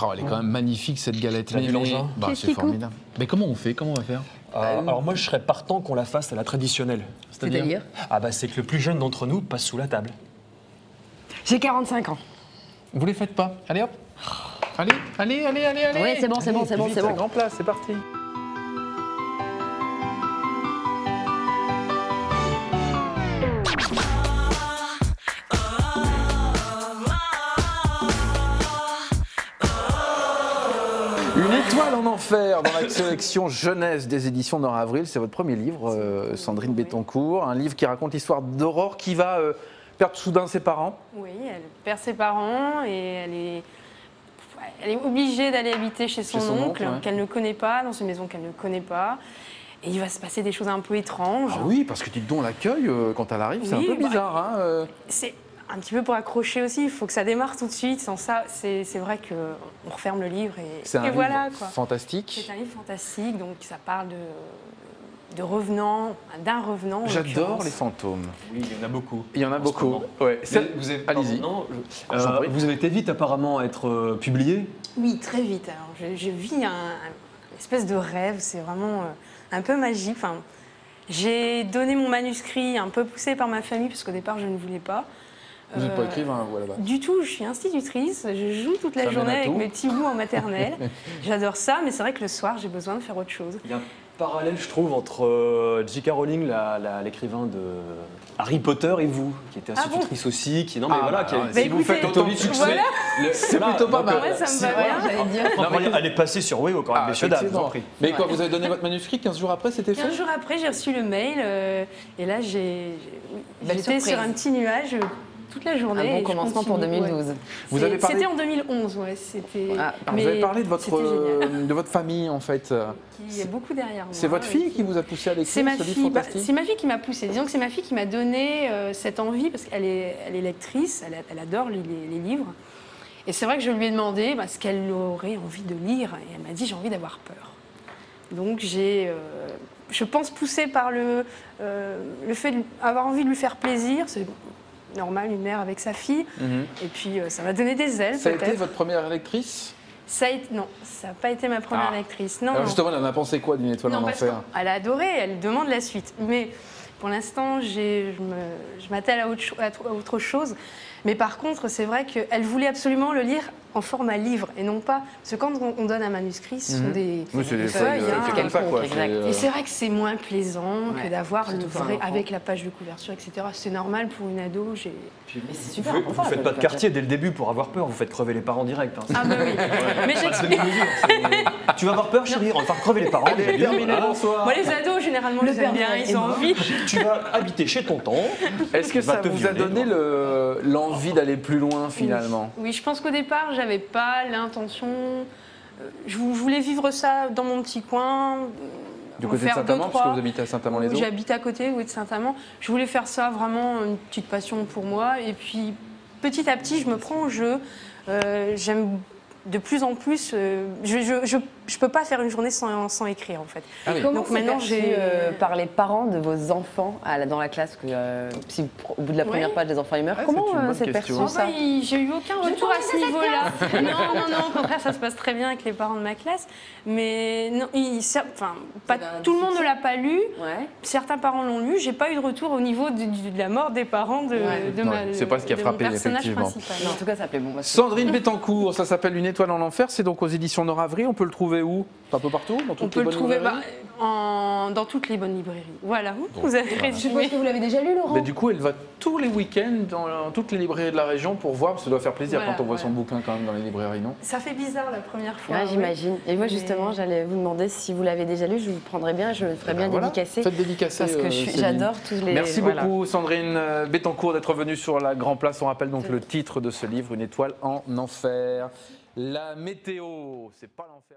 Oh, elle est quand même magnifique cette galette. T'as vu l'engin? Bah, c'est formidable. Mais comment on fait? Comment on va faire? Alors moi, je serais partant qu'on la fasse à la traditionnelle. C'est-à-dire? Ah bah c'est que le plus jeune d'entre nous passe sous la table. J'ai 45 ans. Vous les faites pas? Allez hop. Allez. Oui, c'est bon, c'est bon, c'est bon, c'est bon. Grand place, c'est parti. Une étoile en enfer dans la collection jeunesse des éditions Nord Avril. C'est votre premier livre, Sandrine Bettencourt. Un livre qui raconte l'histoire d'Aurore qui va perdre soudain ses parents. Oui, elle perd ses parents et elle est obligée d'aller habiter chez son oncle, ouais. qu'elle ne connaît pas, dans une maison qu'elle ne connaît pas. Et il va se passer des choses un peu étranges. Ah oui, parce que dites donc, l'accueil, quand elle arrive, c'est un Oui, peu bizarre. C'est un petit peu pour accrocher aussi, il faut que ça démarre tout de suite. Sans ça, c'est vrai qu'on referme le livre et voilà, livre quoi. fantastique. C'est un livre fantastique, donc ça parle de revenants, d'un revenant. J'adore les fantômes. Oui, il y en a beaucoup. Il y en a beaucoup. Ouais. Allez-y. Vous avez été vite apparemment à être publié. Oui, très vite. Alors, je vis une espèce de rêve, c'est vraiment un peu magique. Enfin, j'ai donné mon manuscrit un peu poussé par ma famille, parce qu'au départ, je ne voulais pas. Vous n'êtes pas écrivain, vous, là-bas? Du tout, je suis institutrice, je joue toute la Ça journée mène à avec tout. mes petits bouts en maternelle. J'adore ça, mais c'est vrai que le soir, j'ai besoin de faire autre chose. Il y a un parallèle, je trouve, entre J.K. Rowling, l'écrivain de Harry Potter, et vous, qui était institutrice aussi, qui non mais voilà, qui a si vous faites autant de succès, voilà. c'est plutôt pas mal. Moi, ça me va bien. J'allais dire. Non, mais elle est passée sur WeWo quand même, messieurs dames, je vous en prie. Mais quoi, vous avez donné votre manuscrit 15 jours après, c'était fait? 15 jours après, j'ai reçu le mail et là, Belle j'étais surprise. sur un petit nuage toute la journée. Un et bon je commencement pour continue, 2012. ouais. Vous avez parlé- C'était en 2011, ouais. C'était. Ah, mais Vous avez parlé de c'était génial. votre famille, en fait. Il y a beaucoup derrière moi. C'est votre fille qui vous a poussé à l'écrire C'est ma ce livre fille. fantastique? C'est ma fille qui m'a poussée. Disons que c'est ma fille qui m'a donné cette envie parce qu'elle est lectrice, elle adore les livres. Et c'est vrai que je lui ai demandé ce qu'elle aurait envie de lire et elle m'a dit j'ai envie d'avoir peur. Donc je pense poussée par le fait d'avoir envie de lui faire plaisir. C'est normal, une mère avec sa fille. Et puis ça m'a donné des ailes Ça a peut-être. été votre première lectrice? Non, ça n'a pas été ma première lectrice. Non, Alors non. justement, elle en a pensé quoi d'une étoile en parce enfer? qu'elle a adoré, elle demande la suite. Mais pour l'instant, je m'attelle à autre chose. Mais par contre, c'est vrai qu'elle voulait absolument le lire en format livre et non pas. Parce que quand on donne un manuscrit, ce sont des Oui, c'est des feuilles. feuilles, c'est comme ça, quoi. exact. C'est, Et c'est vrai que c'est moins plaisant que d'avoir le Surtout pour un vrai, enfant. avec la page de couverture, etc. C'est normal pour une ado. Mais c'est super Vous important. ne faites pas de quartier dès le début pour avoir peur, vous faites crever les parents direct. Hein. Ah bah oui. Mais j'explique. Tu vas avoir peur, chérie, on va faire crever les parents. Allez, terminé, bonsoir. Moi, les ados, généralement, Le ils aiment bien, père ils ont envie. Tu vas habiter chez tonton. Est-ce que Va ça te vous a violer, donné l'envie d'aller plus loin, finalement? Oui, je pense qu'au départ, j'avais pas l'intention. Je voulais vivre ça dans mon petit coin. Du en côté de faire Saint-Amand, deux, parce que trois. vous habitez à Saint-Amand-les-Eaux? J'habite à côté, oui, de Saint-Amand. Je voulais faire ça vraiment une petite passion pour moi. Et puis, petit à petit, je me prends au jeu. J'aime de plus en plus. Je peux pas faire une journée sans écrire, en fait. Ah oui. Comment Donc c'est maintenant, perçu, j'ai- par les parents de vos enfants dans la classe, si au bout de la première Oui. page, les enfants ils meurent, Ah, comment c'est une bonne c'est question. perçu ça? J'ai eu aucun retour à ce niveau-là. Non, au contraire, ça se passe très bien avec les parents de ma classe. Mais non, pas avez un tout le monde ne succès. l'a pas lu. Ouais. Certains parents l'ont lu. J'ai pas eu de retour au niveau de la mort des parents de Ouais, c'est pas ce qui a de frappé, mon personnage effectivement. principal. Non, en tout cas, ça plaît bon. Sandrine Bettencourt, ça s'appelle Une étoile en enfer, c'est donc aux éditions Nord Avril. On peut le trouver où? Un peu partout? Dans toutes On peut les le bonnes trouver librairies? dans toutes les bonnes librairies. Voilà, vous avez Je résumé. pense que vous l'avez déjà lu, Laurent. Mais du coup, elle va tous les week-ends dans toutes les librairies de la région pour voir, parce que ça doit faire plaisir Voilà, quand on voit son voilà. bouquin quand même dans les librairies, non? Ça fait bizarre la première fois. Ouais, oui. j'imagine. Et moi, Mais- justement, j'allais vous demander si vous l'avez déjà lu, je vous prendrais bien, je le ferais bien Voilà. dédicacer. Faites dédicacer. Parce que Céline. j'adore tous les. Merci voilà. beaucoup Sandrine Bettencourt d'être venue sur la Grand Place. On rappelle donc le titre de ce livre, Une étoile en enfer. La météo, c'est pas l'enfer.